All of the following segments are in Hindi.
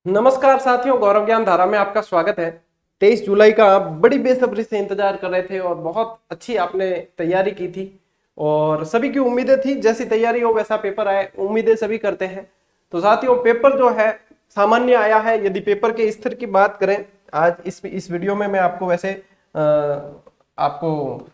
नमस्कार साथियों, गौरव ज्ञान धारा में आपका स्वागत है। 23 जुलाई का आप बड़ी बेसब्री से इंतजार कर रहे थे और बहुत अच्छी आपने तैयारी की थी और सभी की उम्मीदें थी जैसी तैयारी हो वैसा पेपर आए, उम्मीदें सभी करते हैं। तो साथियों, पेपर जो है सामान्य आया है। यदि पेपर के स्तर की बात करें, आज इस वीडियो में मैं आपको वैसे आपको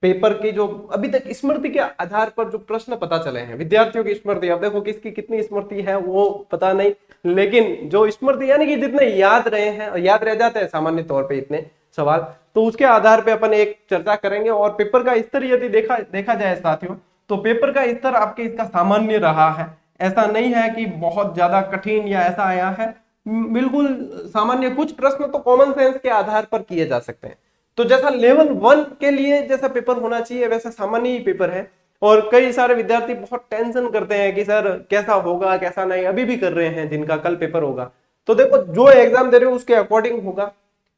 पेपर की जो अभी तक स्मृति के आधार पर जो प्रश्न पता चले हैं, विद्यार्थियों की स्मृति, अब देखो किसकी कितनी स्मृति है वो पता नहीं, लेकिन जो स्मृति यानी कि जितने याद रहे हैं और याद रह जाते हैं सामान्य तौर पे इतने सवाल, तो उसके आधार पे अपन एक चर्चा करेंगे। और पेपर का स्तर यदि देखा जाए साथियों, तो पेपर का स्तर आपके इसका सामान्य रहा है। ऐसा नहीं है कि बहुत ज्यादा कठिन या ऐसा आया है, बिल्कुल सामान्य। कुछ प्रश्न तो कॉमन सेंस के आधार पर किए जा सकते हैं। तो जैसा लेवल 1 के लिए जैसा पेपर होना चाहिए वैसा सामान्य ही पेपर है। और कई सारे विद्यार्थी बहुत टेंशन करते हैं कि सर कैसा होगा कैसा नहीं, अभी भी कर रहे हैं जिनका कल पेपर होगा। तो देखो, जो एग्जाम दे रहे हो उसके अकॉर्डिंग होगा,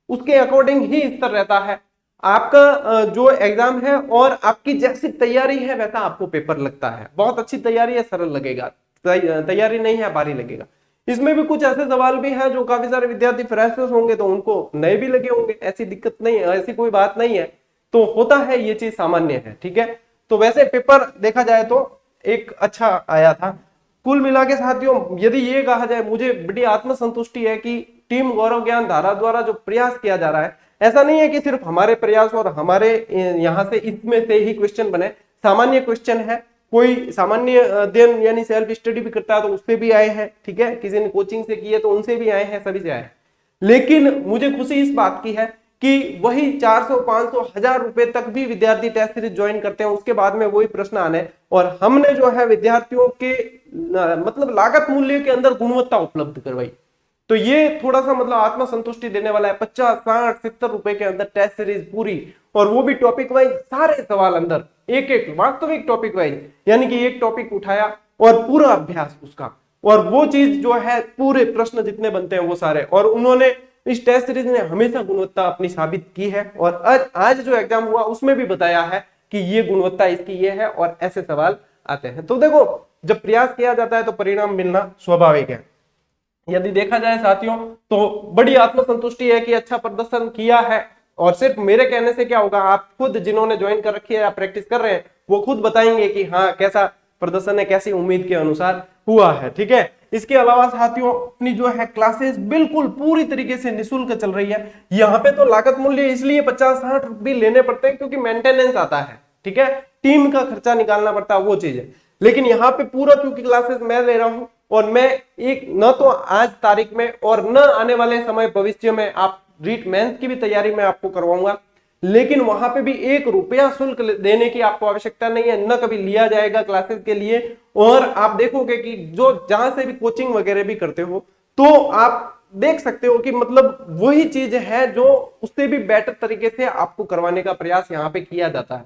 उसके अकॉर्डिंग ही स्तर रहता है आपका जो एग्जाम है। और आपकी जैसी तैयारी है वैसा आपको पेपर लगता है। बहुत अच्छी तैयारी है, सरल लगेगा, तैयारी नहीं है भारी लगेगा। इसमें भी कुछ ऐसे सवाल भी हैं जो काफी सारे विद्यार्थी फ्रेशर्स होंगे तो उनको नए भी लगे होंगे, ऐसी दिक्कत नहीं है, ऐसी कोई बात नहीं है। तो होता है, ये चीज सामान्य है, ठीक है। तो वैसे पेपर देखा जाए तो एक अच्छा आया था कुल मिला के साथियों। यदि ये कहा जाए, मुझे बड़ी आत्मसंतुष्टि है कि टीम गौरव ज्ञान धारा द्वारा जो प्रयास किया जा रहा है, ऐसा नहीं है कि सिर्फ हमारे प्रयास और हमारे यहाँ से इसमें से ही क्वेश्चन बने, सामान्य क्वेश्चन है। कोई सामान्य अध्ययन यानी सेल्फ स्टडी भी करता है तो उससे भी आए हैं, ठीक है। किसी ने कोचिंग से की है तो उनसे भी आए हैं, सभी से आए हैं। लेकिन मुझे खुशी इस बात की है कि वही 400, 500, 1000 रुपए तक भी विद्यार्थी टेस्ट सीरीज ज्वाइन करते हैं, उसके बाद में वही प्रश्न आने, और हमने जो है विद्यार्थियों के मतलब लागत मूल्य के अंदर गुणवत्ता उपलब्ध करवाई। तो ये थोड़ा सा मतलब आत्मसंतुष्टि देने वाला है। 50, 60, 70 रुपए के अंदर टेस्ट सीरीज पूरी, और वो भी टॉपिक वाइज, सारे सवाल अंदर एक एक वास्तविक टॉपिक वाइज, यानी कि एक टॉपिक उठाया और पूरा अभ्यास उसका, और वो चीज जो है पूरे प्रश्न जितने बनते हैं वो सारे। और उन्होंने इस टेस्ट सीरीज ने हमेशा गुणवत्ता अपनी साबित की है, और आज जो एग्जाम हुआ उसमें भी बताया है कि ये गुणवत्ता इसकी ये है और ऐसे सवाल आते हैं। तो देखो, जब प्रयास किया जाता है तो परिणाम मिलना स्वाभाविक है। यदि देखा जाए साथियों, तो बड़ी आत्मसंतुष्टि है कि अच्छा प्रदर्शन किया है। और सिर्फ मेरे कहने से क्या होगा, आप खुद जिन्होंने ज्वाइन कर रखी है या प्रैक्टिस कर रहे हैं वो खुद बताएंगे कि हाँ कैसा प्रदर्शन है, कैसी उम्मीद के अनुसार हुआ है, ठीक है। इसके अलावा साथियों, अपनी जो है क्लासेस बिल्कुल पूरी तरीके से निःशुल्क चल रही है। यहाँ पे तो लागत मूल्य इसलिए 50-60 रुपए लेने पड़ते हैं क्योंकि मेंटेनेंस आता है, ठीक है, टीम का खर्चा निकालना पड़ता है, वो चीज है। लेकिन यहाँ पे पूरा क्योंकि क्लासेस मैं ले रहा हूँ, और मैं एक न तो आज तारीख में और न आने वाले समय भविष्य में आप रीट मेंस की भी तैयारी मैं आपको करवाऊंगा, लेकिन वहां पे भी 1 रुपया शुल्क देने की आपको आवश्यकता नहीं है, न कभी लिया जाएगा क्लासेस के लिए। और आप देखोगे कि जो जहां से भी कोचिंग वगैरह भी करते हो तो आप देख सकते हो कि मतलब वही चीज है जो उससे भी बेटर तरीके से आपको करवाने का प्रयास यहाँ पे किया जाता है।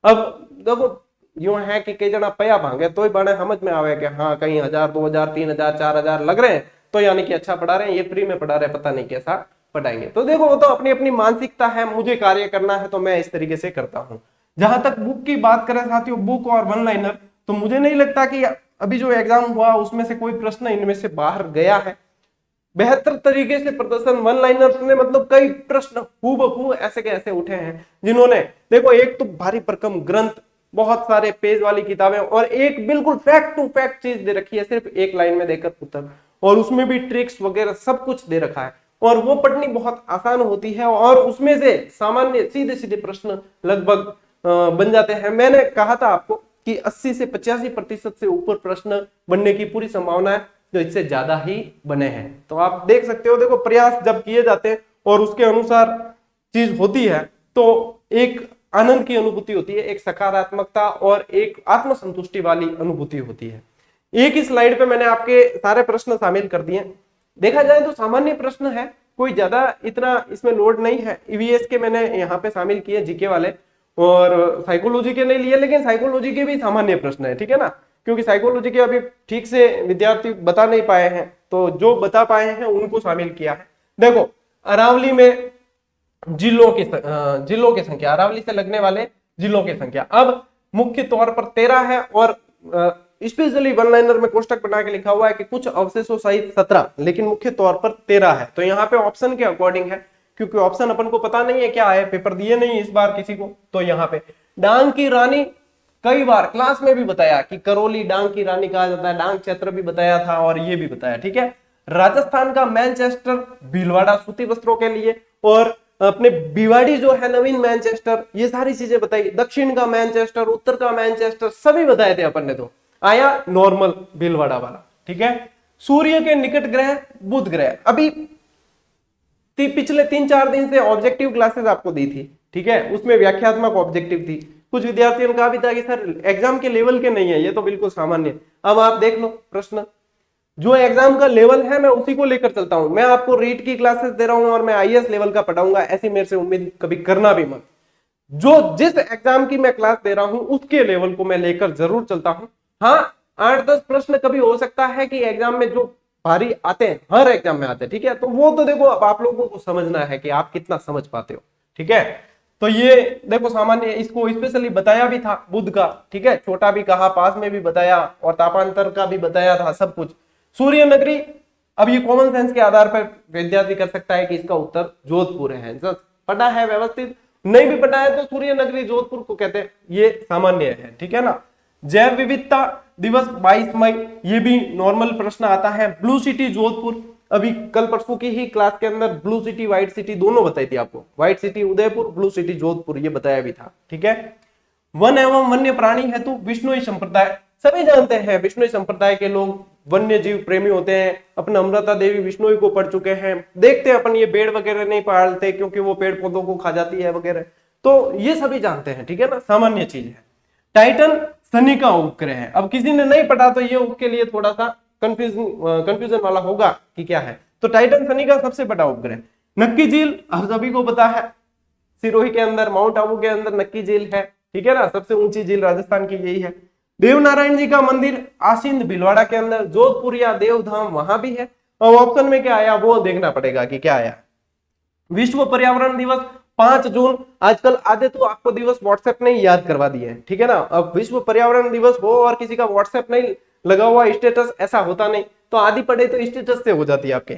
अब देखो, यूं है कि कई जना पया भांगे तो ही बने समझ में आवे कि हाँ कहीं 1000, 2000, 3000, 4000 लग रहे हैं तो यानी कि अच्छा पढ़ा रहे हैं, ये फ्री में पढ़ा रहे हैं, पता नहीं कैसा पढ़ाएंगे। तो देखो, वो तो अपनी अपनी मानसिकता है, मुझे कार्य करना है तो मैं इस तरीके से करता हूँ। जहां तक बुक की बात करें साथियों, बुक और वन लाइनर, तो मुझे नहीं लगता कि अभी जो एग्जाम हुआ उसमें से कोई प्रश्न इनमें से बाहर गया है। बेहतर तरीके से प्रदर्शन वन लाइनर्स ने, मतलब कई प्रश्न हूबहू ऐसे के ऐसे उठे हैं जिन्होंने, देखो, एक तो भारी भरकम ग्रंथ, बहुत सारे पेज वाली किताबें, और एक बिल्कुल फैक्ट टू फैक्ट चीज दे रखी है, सिर्फ एक लाइन में देकर उत्तर, और उसमें भी ट्रिक्स वगैरह सब कुछ दे रखा है, और वो पढ़नी बहुत आसान होती है, और उसमें से सामान्य सीधे सीधे प्रश्न लगभग बन जाते हैं। मैंने कहा था आपको कि 80 से 85% से ऊपर प्रश्न बनने की पूरी संभावना है, तो इससे ज्यादा ही बने हैं। तो आप देख सकते हो, देखो, प्रयास जब किए जाते हैं और उसके अनुसार चीज होती है तो एक आनंद की अनुभूति होती है, एक सकारात्मकता और एक आत्मसंतुष्टि वाली अनुभूति होती है। एक ही स्लाइड पे मैंने आपके सारे प्रश्न शामिल कर दिए। देखा जाए तो सामान्य प्रश्न है, कोई ज्यादा इतना इसमें लोड नहीं है। ईवीएस के मैंने यहाँ पे शामिल किए, जीके वाले, और साइकोलॉजी के नहीं लिए, लेकिन साइकोलॉजी के भी सामान्य प्रश्न है, ठीक है ना, क्योंकि साइकोलॉजी के अभी ठीक से विद्यार्थी बता नहीं पाए हैं, तो जो बता पाए हैं उनको शामिल किया है। देखो, अरावली में जिलों की संख्या, अरावली से लगने वाले जिलों की संख्या अब मुख्य तौर पर 13 है, और स्पेशली वन लाइनर में कोष्टक बना के लिखा हुआ है कि कुछ अवशेषों सहित 17 लेकिन मुख्य तौर पर 13 है। तो यहाँ पे ऑप्शन के अकॉर्डिंग है, क्योंकि ऑप्शन अपन को पता नहीं है क्या है, पेपर दिए नहीं इस बार किसी को। तो यहाँ पे डांग की रानी कई बार क्लास में भी बताया कि करौली डांग की रानी कहा जाता है, डांग क्षेत्र भी बताया था और ये भी बताया, ठीक है। राजस्थान का मैनचेस्टर भीलवाड़ा सूती वस्त्रों के लिए, और अपने भिवाड़ी जो है नवीन मैनचेस्टर, ये सारी चीजें बताई। दक्षिण का मैनचेस्टर, उत्तर का मैनचेस्टर सभी बताए थे अपन ने। तो आया नॉर्मल भीलवाड़ा वाला, ठीक है। सूर्य के निकट ग्रह बुध ग्रह, अभी पिछले 3-4 दिन से ऑब्जेक्टिव क्लासेस आपको दी थी, ठीक है, उसमें व्याख्यात्मक ऑब्जेक्टिव थी। कुछ विद्यार्थियों ने कहा भी था कि सर एग्जाम के लेवल के नहीं है, ये तो बिल्कुल सामान्य है। अब आप देख लो प्रश्न, जो एग्जाम का लेवल है मैं उसी को लेकर चलता हूं। मैं आपको रीट की क्लासेस दे रहा हूं और मैं आईएएस लेवल का पढ़ाऊंगा, ऐसी मेरे से उम्मीद कभी करना भी मत। जो जिस एग्जाम की मैं क्लास दे रहा हूं उसके लेवल को मैं लेकर जरूर चलता हूं। हाँ, 8-10 प्रश्न कभी हो सकता है कि एग्जाम में जो भारी आते हैं, हर एग्जाम में आते हैं, ठीक है, तो वो तो देखो अब आप लोगों को समझना है कि आप कितना समझ पाते हो, ठीक है। तो ये देखो सामान्य, इसको स्पेशली बताया भी था बुध का, ठीक है, छोटा भी कहा, पास में भी बताया और तापांतर का भी बताया था, सब कुछ। सूर्य नगरी, अब ये कॉमन सेंस के आधार पर विद्यार्थी कर सकता है कि इसका उत्तर जोधपुर है। पढ़ा है व्यवस्थित, नहीं भी पढ़ा है तो सूर्य नगरी जोधपुर को कहते हैं, ये सामान्य है, ठीक है ना। जैव विविधता दिवस 22 मई, ये भी नॉर्मल प्रश्न आता है। ब्लू सिटी जोधपुर, अभी कल परसों की ही क्लास के अंदर ब्लू सिटी व्हाइट सिटी दोनों बताई थी आपको, white city Udaipur, blue city Jodhpur, ये बताया भी था, ठीक है। वन एवं वन्य प्राणी हेतु विष्णुई संप्रदाय, सभी जानते हैं विष्णुई संप्रदाय के लोग वन्य जीव प्रेमी होते हैं। अपने अमृता देवी विष्णुई को पढ़ चुके हैं। देखते हैं अपन, ये पेड़ वगैरह नहीं पालते क्योंकि वो पेड़ पौधों को खा जाती है वगैरह, तो ये सभी जानते हैं, ठीक है ना, सामान्य चीज है। टाइटन शनि का उपग्रह है, अब किसी ने नहीं पढ़ा तो ये उसके लिए थोड़ा सा कंफ्यूजन वाला होगा कि क्या है। तो टाइटन शनि का सबसे बड़ा उपग्रह। नक्की झील आप सभी को पता है, सिरोही के अंदर, माउंट आबू के अंदर नक्की झील है, ठीक है ना, सबसे ऊंची झील राजस्थान की यही है। देवनारायण जी का मंदिर आसिंद भीलवाड़ा के अंदर, जोधपुर या देवधाम वहां भी है। और ऑप्शन में क्या आया वो देखना पड़ेगा कि क्या आया। विश्व पर्यावरण दिवस 5 जून, आजकल आधे तो आपको दिवस व्हाट्सएप ने याद करवा दिए हैं, ठीक है ना। अब विश्व पर्यावरण दिवस हो और किसी का व्हाट्सएप नहीं लगा हुआ स्टेटस, ऐसा होता नहीं, तो आदि पढ़े तो स्टेटस से हो जाती है आपके।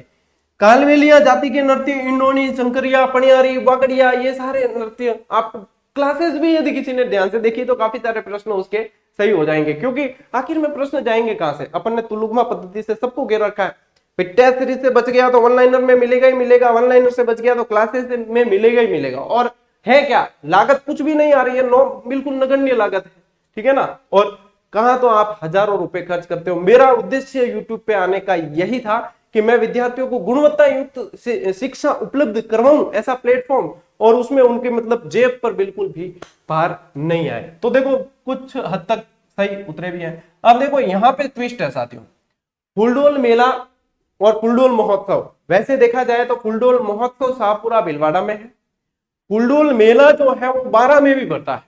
कालवेलिया जाति के नृत्य, इंडोनी, शंकरिया, पणियारी, वागड़िया, ये सारे नृत्य आप क्लासेस भी यदि किसी ने ध्यान से देखी तो काफी सारे प्रश्न उसके सही हो जाएंगे, क्योंकि आखिर में प्रश्न जाएंगे कहां से, अपन ने तुलुगमा पद्धति से सबको घेर रखा है। टेस्ट सीरीज से बच गया तो वन लाइनर में मिलेगा ही मिलेगा, वन लाइनर से बच गया तो क्लासेस में मिलेगा ही मिलेगा। और है क्या, लागत कुछ भी नहीं आ रही है, बिल्कुल नगण्य लागत है, ठीक है ना। और कहां तो आप हजारों रुपए खर्च करते हो। मेरा उद्देश्य यूट्यूब पे आने का यही था कि मैं विद्यार्थियों को गुणवत्ता युक्त शिक्षा उपलब्ध करवाऊं, ऐसा प्लेटफॉर्म, और उसमें उनके मतलब जेब पर बिल्कुल भी भार नहीं आए। तो देखो कुछ हद तक सही उतरे भी हैं। अब देखो यहाँ पे ट्विस्ट है साथियों, फुलडोल मेला और फुलडोल महोत्सव। वैसे देखा जाए तो फुलडोल महोत्सव शाहपुरा भीलवाड़ा में है, फुलडोल मेला जो है वो 12 में भी बढ़ता है,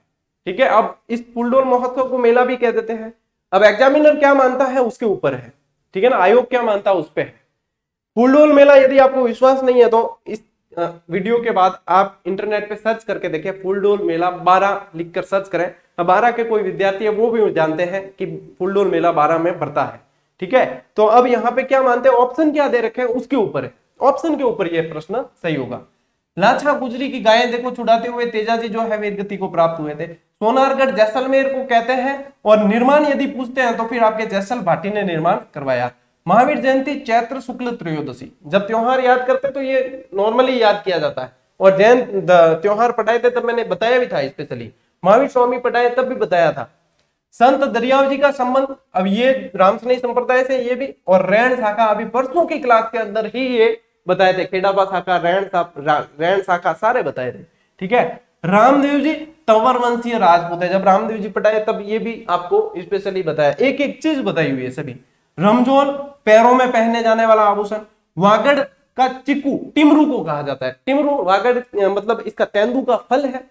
ठीक है। अब इस फुलडोल महोत्सव को मेला भी कह देते हैं। अब एग्जामिनर क्या मानता है उसके ऊपर है, ठीक है ना, आयोग क्या मानता है उस पर है। फुलडोल मेला, यदि आपको विश्वास नहीं है तो इस वीडियो के बाद आप इंटरनेट पे सर्च करके देखें, फुलडोल मेला 12 लिखकर सर्च करें। 12 के कोई विद्यार्थी है वो भी जानते हैं कि फुलडोल मेला 12 में बढ़ता है, ठीक है। तो अब यहाँ पे क्या मानते हैं, ऑप्शन क्या दे रखे हैं उसके ऊपर है, ऑप्शन के ऊपर ये प्रश्न सही होगा। लाछा गुजरी की गायें देखो छुड़ाते हुए तेजाजी जो है वीरगति को प्राप्त हुए थे। सोनारगढ़ जैसलमेर को कहते हैं, और निर्माण यदि पूछते हैं तो फिर आपके जैसल भाटी ने निर्माण करवाया। महावीर जयंती चैत्र शुक्ल त्रयोदशी, जब त्योहार याद करते तो ये नॉर्मली याद किया जाता है। और जैन त्योहार पढ़ाए थे तब मैंने बताया भी था स्पेशली, महावीर स्वामी पढ़ाए तब भी बताया था। संत दरियाव जी का संबंध, अब ये रामसनेही संप्रदाय से ये भी, और रैण शाखा अभी परसों की क्लास के अंदर ही ये बताए थे, खेड़ाबा शाखा, रैण शाखा सारे बताए थे, ठीक है। रामदेव जी तंवर वंशीय राजपूत है, जब रामदेव जी पढ़ाए तब ये भी आपको स्पेशली बताया, एक एक चीज बताई हुई है सभी। रमजोन पैरों में पहने जाने वाला आभूषण। वागड़ का चिक्कू टिमरू को कहा जाता है, टिमरू वागड़ मतलब इसका तेंदू का फल है,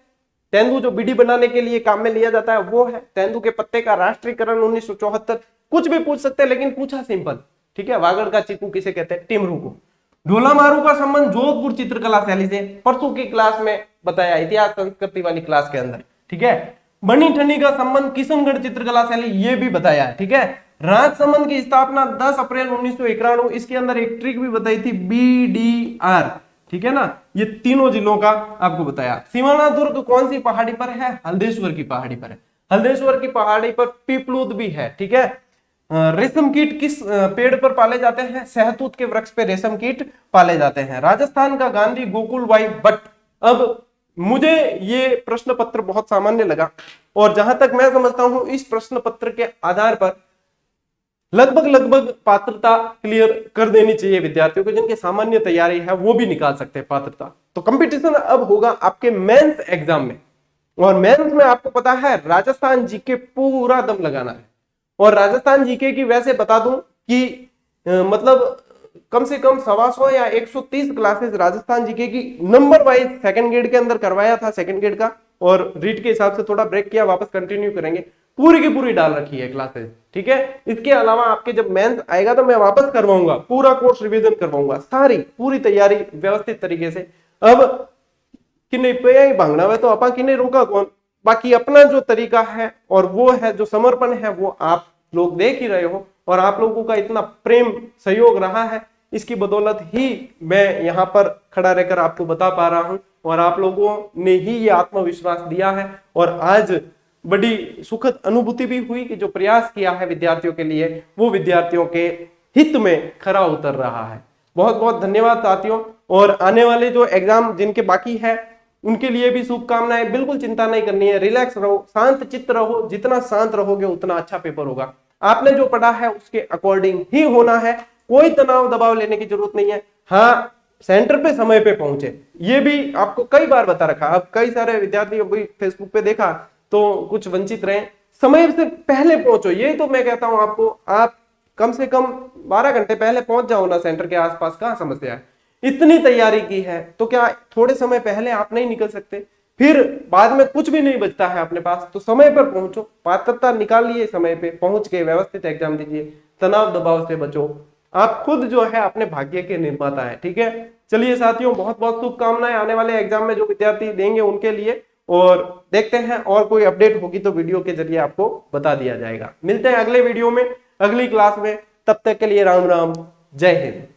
तेंदू जो बीड़ी बनाने के लिए काम में लिया जाता है वो है। तेंदू के पत्ते का राष्ट्रीयकरण 1974, कुछ भी पूछ सकते हैं लेकिन पूछा सिंपल, ठीक है। वागड़ का चिक्कू किसे कहते हैं, टिमरू को। ढोला मारू का संबंध जोधपुर चित्रकला शैली से, परसों की क्लास में बताया, इतिहास संस्कृति वाली क्लास के अंदर, ठीक है। बनी ठनी का संबंध किशनगढ़ चित्रकला शैली, ये भी बताया है, ठीक है। राजसमंद की स्थापना 10 अप्रैल 1991, इसके अंदर एक ट्रिक भी बताई थी, BDR, ठीक है ना। ये तीनों जिलों का आपको बताया। सिवाना दुर्ग कौन सी पहाड़ी पर है? हल्देश्वर की पहाड़ी पर है। हल्देश्वर की पहाड़ी पर पीपलूद भी है, ठीक है। रेशम कीट किस पेड़ पर पाले जाते हैं? सहतूत के वृक्ष पे रेशम कीट पाले जाते हैं। राजस्थान का गांधी गोकुल भाई भट्ट। अब मुझे ये प्रश्न पत्र बहुत सामान्य लगा, और जहां तक मैं समझता हूं इस प्रश्न पत्र के आधार पर लगभग पात्रता क्लियर कर देनी चाहिए विद्यार्थियों को, जिनकी सामान्य तैयारी है वो भी निकाल सकते हैं पात्रता। तो कंपटीशन अब होगा आपके मेंस एग्जाम में, और मेंस में आपको पता है राजस्थान जीके पूरा दम लगाना है। और राजस्थान जीके की वैसे बता दूं कि मतलब कम से कम 125 या 130 क्लासेस राजस्थान जीके की नंबर वाइज सेकंड ग्रेड के अंदर करवाया था, सेकंड ग्रेड का, और रीट के हिसाब से थोड़ा ब्रेक किया, वापस कंटिन्यू करेंगे। पूरी की पूरी डाल रखी है क्लासेस, ठीक है। इसके अलावा आपके जब मेंस आएगा तो मैं वापस करवाऊंगा, पूरा कोर्स रिवीजन करवाऊंगा, सारी पूरी तैयारी व्यवस्थित तरीके से। अब किन्ने पे ही भांगना हुआ तो अपा किन्ने रोका कौन। बाकी अपना जो तरीका है और वो है जो समर्पण है वो आप लोग देख ही रहे हो, और आप लोगों का इतना प्रेम सहयोग रहा है, इसकी बदौलत ही मैं यहाँ पर खड़ा रहकर आपको बता पा रहा हूं, और आप लोगों ने ही ये आत्मविश्वास दिया है। और आज बड़ी सुखद अनुभूति भी हुई कि जो प्रयास किया है विद्यार्थियों के लिए वो विद्यार्थियों के हित में खरा उतर रहा है। बहुत बहुत धन्यवाद साथियों। और आने वाले जो एग्जाम जिनके बाकी है उनके लिए भी शुभकामनाएं। बिल्कुल चिंता नहीं करनी है, रिलैक्स रहो, शांत चित्त रहो, जितना शांत रहोगे उतना अच्छा पेपर होगा। आपने जो पढ़ा है उसके अकॉर्डिंग ही होना है, कोई तनाव दबाव लेने की जरूरत नहीं है। हाँ, सेंटर पे समय पे पहुंचे, ये भी आपको कई बार बता रखा। अब कई सारे विद्यार्थी भी फेसबुक पे देखा तो कुछ वंचित रहे, समय से पहले पहुंचो। यही तो मैं कहता हूं आपको, आप कम से कम 12 घंटे पहले पहुंच जाओ ना सेंटर के आसपास, कहां समस्या है। इतनी तैयारी की है तो क्या थोड़े समय पहले आप नहीं निकल सकते? फिर बाद में कुछ भी नहीं बचता है अपने पास, तो समय पर पहुंचो, पात्रता निकालिए, समय पे पहुंच के व्यवस्थित एग्जाम दीजिए, तनाव दबाव से बचो। आप खुद जो है अपने भाग्य के निर्माता है, ठीक है। चलिए साथियों, बहुत बहुत शुभकामनाएं आने वाले एग्जाम में जो विद्यार्थी देंगे उनके लिए, और देखते हैं और कोई अपडेट होगी तो वीडियो के जरिए आपको बता दिया जाएगा। मिलते हैं अगले वीडियो में, अगली क्लास में। तब तक के लिए राम राम, जय हिंद।